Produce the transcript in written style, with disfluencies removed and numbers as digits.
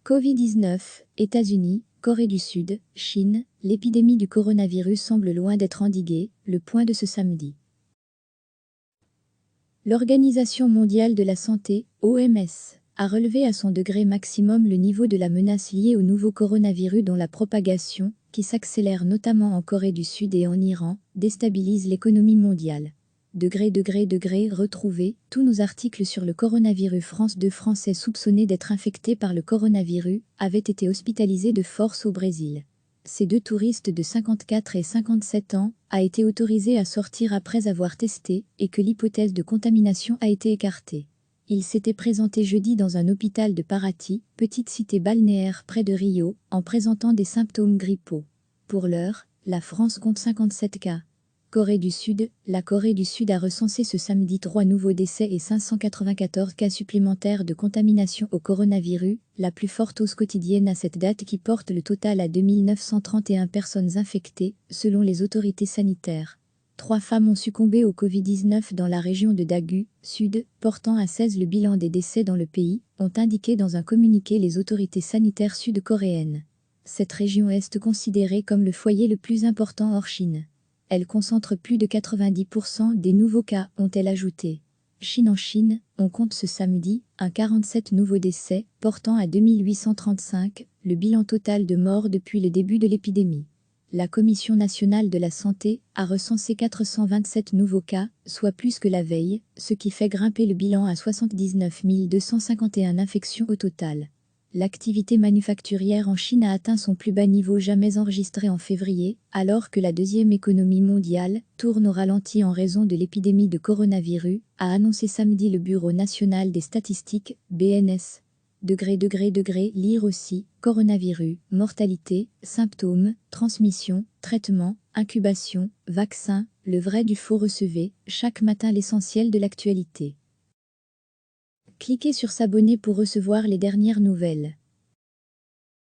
Covid-19, États-Unis, Corée du Sud, Chine, l'épidémie du coronavirus semble loin d'être endiguée, le point de ce samedi. L'Organisation mondiale de la santé, OMS, a relevé à son degré maximum le niveau de la menace liée au nouveau coronavirus dont la propagation, qui s'accélère notamment en Corée du Sud et en Iran, déstabilise l'économie mondiale. Retrouvez tous nos articles sur le coronavirus. France. 2 Français soupçonnés d'être infectés par le coronavirus avaient été hospitalisés de force au Brésil. Ces deux touristes de 54 et 57 ans a été autorisé à sortir après avoir testé et que l'hypothèse de contamination a été écartée. Ils s'étaient présentés jeudi dans un hôpital de Paraty, petite cité balnéaire près de Rio, en présentant des symptômes grippaux. Pour l'heure, la France compte 57 cas. Corée du Sud. La Corée du Sud a recensé ce samedi 3 nouveaux décès et 594 cas supplémentaires de contamination au coronavirus, la plus forte hausse quotidienne à cette date qui porte le total à 2931 personnes infectées, selon les autorités sanitaires. 3 femmes ont succombé au Covid-19 dans la région de Daegu, Sud, portant à 16 le bilan des décès dans le pays, ont indiqué dans un communiqué les autorités sanitaires sud-coréennes. Cette région est considérée comme le foyer le plus important hors Chine. Elle concentre plus de 90% des nouveaux cas, ont-elles ajouté. En Chine, on compte ce samedi 47 nouveaux décès, portant à 2835 le bilan total de morts depuis le début de l'épidémie. La Commission nationale de la santé a recensé 427 nouveaux cas, soit plus que la veille, ce qui fait grimper le bilan à 79 251 infections au total. L'activité manufacturière en Chine a atteint son plus bas niveau jamais enregistré en février, alors que la deuxième économie mondiale tourne au ralenti en raison de l'épidémie de coronavirus, a annoncé samedi le Bureau national des statistiques, BNS. Lire aussi, coronavirus, mortalité, symptômes, transmission, traitement, incubation, vaccin, le vrai du faux. Recevez chaque matin l'essentiel de l'actualité. Cliquez sur s'abonner pour recevoir les dernières nouvelles.